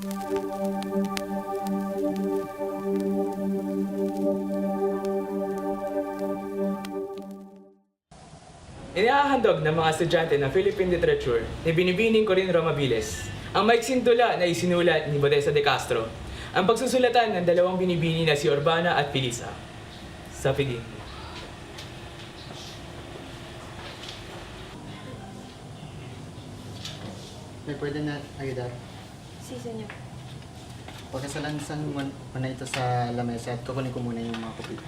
Inihahandog ng mga estudyante ng Philippine Literature ni Binibining Corin Romabiles ang maiksing tula na isinulat ni Modesta de Castro, ang pagsusulatan ng dalawang binibini na si Urbana at Pilisa. Sa piging. May pwede na ayudar. Si senyor. Pagkasalansan mo na ito sa lamesa at kukunin ko muna yung mga kopi.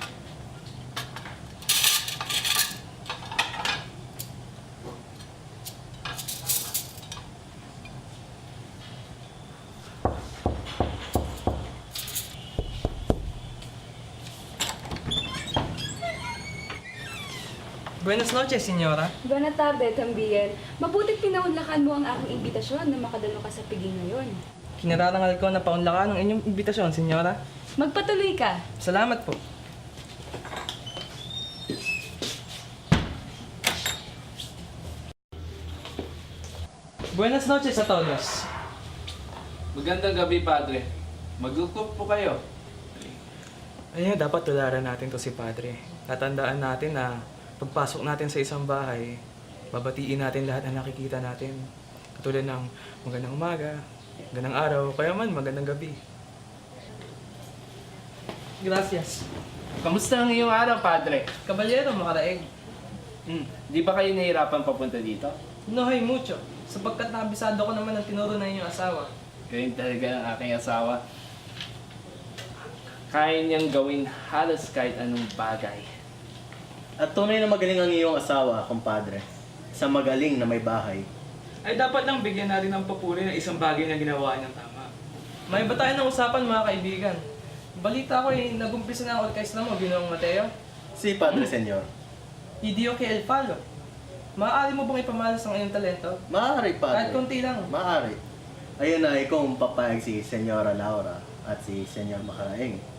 Buenas noches, senyora. Buenas tarde, Tambiel. Mabuting pinaunlakan mo ang aking imbitasyon na makadalo ka sa piging ngayon. Kinararangal ko na paunlakan ng inyong imbitasyon, senyora. Magpatuloy ka. Salamat po. Buenas noches a todos. Magandang gabi, Padre. Maglukup po kayo. Ayun, dapat tularan natin to si Padre. Tatandaan natin na pagpasok natin sa isang bahay, babatiin natin lahat na nakikita natin. Katulad ng magandang umaga, magandang araw, kaya man magandang gabi. Gracias. Kamusta ang iyong araw, Padre? Kabalyero, makaraeg. Di ba kayo nahirapan papunta dito? No hay mucho, sapagkat nabisado ko naman ang tinuro na inyong asawa. Ganyan talaga ang aking asawa. Kaya niyang gawin halos kahit anong bagay. At tunay na magaling ang iyong asawa, kumpadre. Sa magaling na may bahay. Ay dapat lang bigyan natin ng papuri ng isang bagay na ginawa niyang tama. May ba tayo ng usapan, mga kaibigan? Balita ko nagumpisa na ang orkestra mo, Ginoong Mateo. Si Padre Senyor. Idio que el falo. Maaari mo bang ipamalas ang iyong talento? Maaari, Padre. Kahit konti lang. Maaari. Ayun na, kung papayag si Senyora Laura at si Senyor Makaraeng.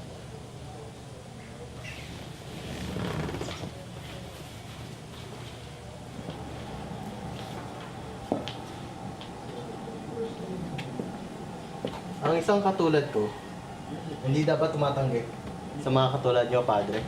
Ang isang katulad ko, hindi dapat tumatanggi sa mga katulad niyo, Padre.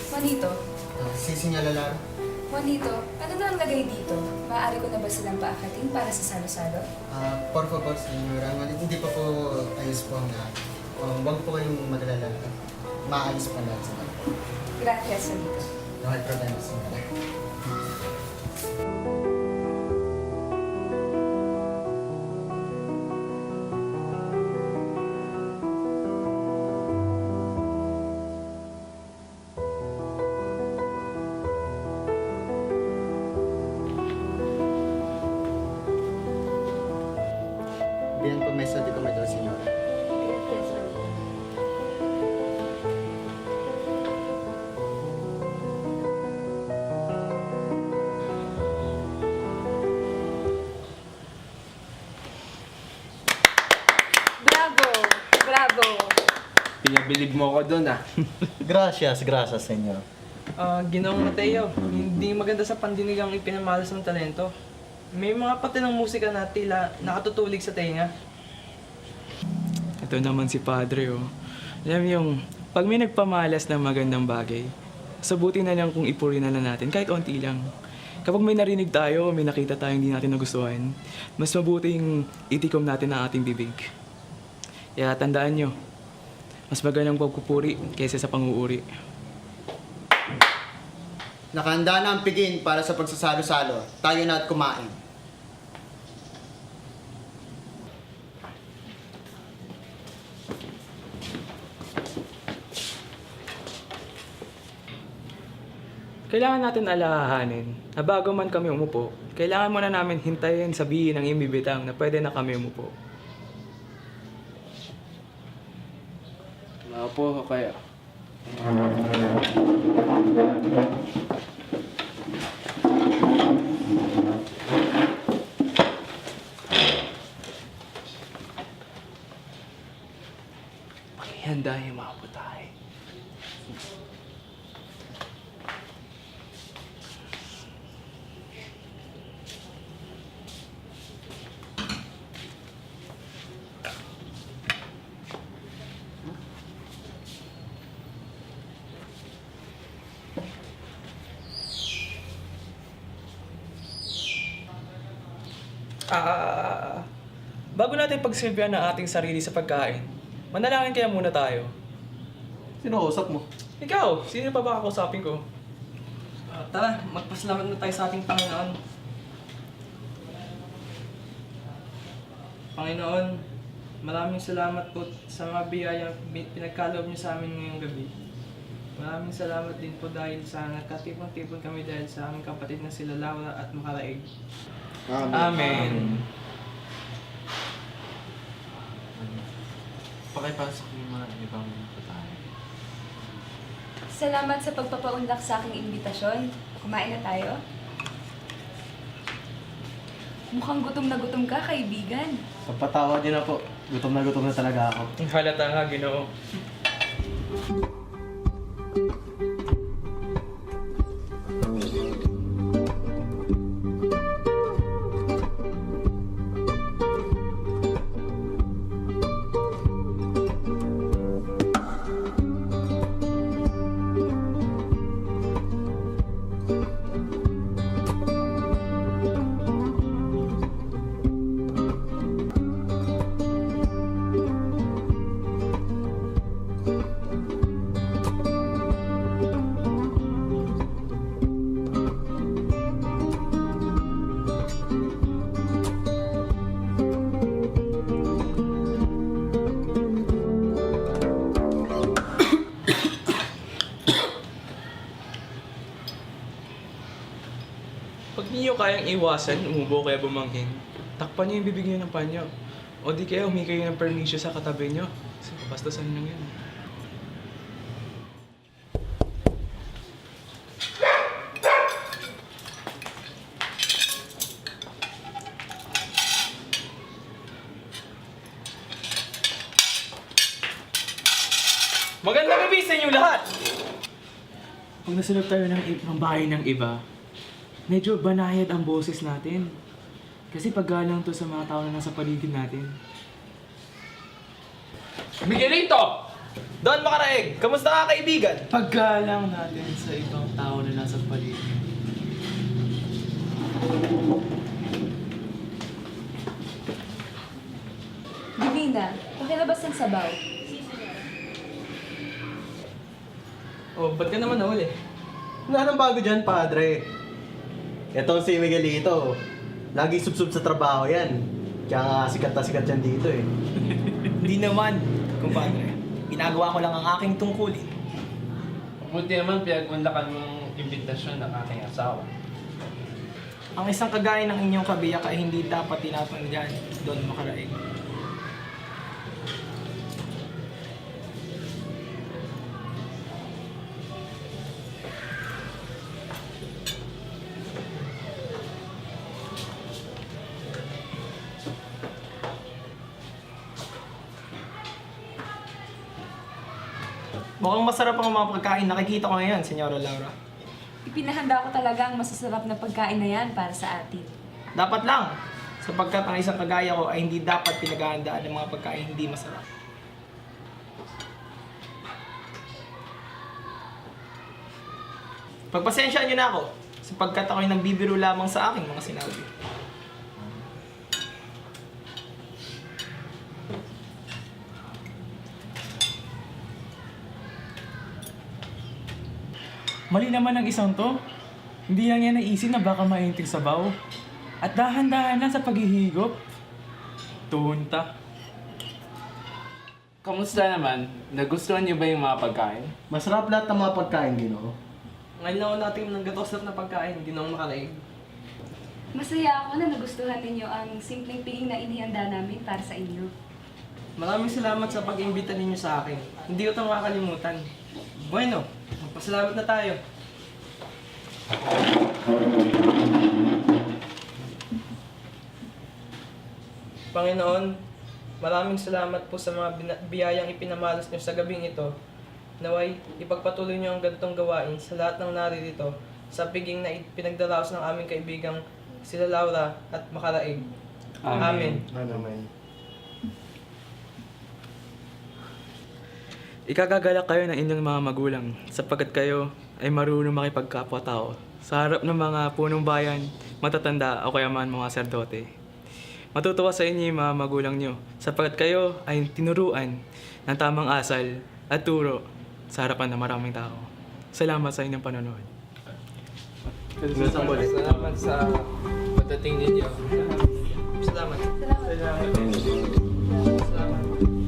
Juanito, Si Sinyala Lara. Juanito, ano na ang lagay dito? Maaari ko na ba silang paakatin para sa salo-salo? Por favor, Senyora. Hindi pa po ayos po ang lahat. Huwag po kayong magalala. Maayos pa lahat sa mga. Gracias, Juanito. No hay problema, Senyora. Bien permiso de comedor, señora. Gracias, Juanito. Bravo! Bravo! Pinabilib mo ko dun, ah. Gracias, Senyor. Ginoong Mateo, hindi maganda sa pandinig ang ipinamalas ng talento. May mga pati ng musika na tila nakatutulig sa tenga. Ito naman si Padre, oh. Alam mo yung, pag may nagpamalas ng magandang bagay, sabuti na lang kung ipuri na lang natin, kahit onti lang. Kapag may narinig tayo, may nakita tayong hindi natin nagustuhan, mas mabuting itikom natin ang ating bibig. Kaya tandaan nyo, mas magandang pagpupuri kaysa sa panguuri. Nakahanda na ang piging para sa pagsasalo-salo. Tayo na at kumain. Kailangan natin alahanin na bago man kami umupo, kailangan muna namin hintayin sabihin ng imibitang na pwede na kami umupo. Maupo ko kayo. Pakihanda yung mga putahe. Bago natin pagsilbihan ng ating sarili sa pagkain, manalangin kaya muna tayo. Sino kausap mo? Ikaw, sino pa ba kakausapin ko? Tara, magpasalamat na tayo sa ating Panginoon. Panginoon, maraming salamat po sa mga biyayang pinagkaloob niyo sa amin ngayong gabi. Maraming salamat din po dahil sa nagkatipon-tipon kami dahil sa aming kapatid na sila Laura at Makaraig. Amen. Pakipasok yung mga ibang putahe. Salamat sa pagpapaunlak sa aking imbitasyon. Kumain na tayo. Mukhang gutom na gutom ka, kaibigan. Pagpatawad niyo na po. Gutom na talaga ako. Halata nga, Ginoo. Pag niyo kayang iwasan, umubo kaya bumanghin, takpan niyo yung bibig niyo ng panyo. O di kaya humingi kayo ng permisyo sa katabi niyo. Kasi bastasan lang yun. Magandang gabi sa inyo lahat! Pag nasunod tayo ng bahay ng iba, medyo banayad ang boses natin. Kasi paggalang to sa mga tao na nasa paligid natin. Miguelito! Don Makaraig, kamusta ka kaibigan? Paggalang natin sa ibang tao na nasa paligid. Divina, pakilabas ng sabaw. Oh, ba't ka naman nahuli? Wala nang bago dyan, padre. Etong si Miguelito. Lagi subsub sa trabaho yan. Kaya nga sikat na sikat yan dito eh. Hindi naman, kumpadre. Ginagawa ko lang ang aking tungkulin. Mabuti naman pinag-unlakan mong imbitasyon ng aking asawa. Ang isang kagaya ng inyong kabiyak ay hindi dapat tinatanggihan, Don Makaraig. Mukhang masarap ang mga pagkain nakikita ko ngayon, Senyora Laura. Ipinahanda ko talaga ang masasarap na pagkain na yan para sa atin. Dapat lang, sapagkat ang isang kagaya ko ay hindi dapat pinaghahandaan ng mga pagkain hindi masarap. Pagpasensyaan niyo na ako, sapagkat ako'y nagbibiro lamang sa aking mga sinabi. Mali naman ang isang to. Hindi lang yan naisip na baka mainting sabaw. At dahan-dahan lang sa paghihigop. Tunta. Kamusta naman? Nagustuhan niyo ba yung mga pagkain? Masarap lahat ng mga pagkain, Ginoo. Ngayon lang natin ng gatosap na pagkain, Ginoong Makaraig. Masaya ako na nagustuhan ninyo ang simpleng piging na inihanda namin para sa inyo. Maraming salamat sa pag-imbita ninyo sa akin. Hindi ko ito makakalimutan. Bueno, magpasalamat na tayo. Panginoon, Maraming salamat po sa mga biyayang ipinamalas niyo sa gabing ito. Naway, ipagpatuloy niyo ang ganitong gawain sa lahat ng naririto sa piging na pinagdaraos ng aming kaibigang sila Laura at Makaraig. Amen. Amen. Ikagagalak kayo ng inyong mga magulang sapagkat kayo ay marunong makipagkapwa-tao sa harap ng mga punong bayan, matatanda o kaya man mga serdote. Matutuwa sa inyo yung mga magulang nyo sapagkat kayo ay tinuruan ng tamang asal at turo sa harapan ng maraming tao. Salamat sa inyong panonood. Salamat sa pagdating ninyo. Salamat. Salamat. Salamat.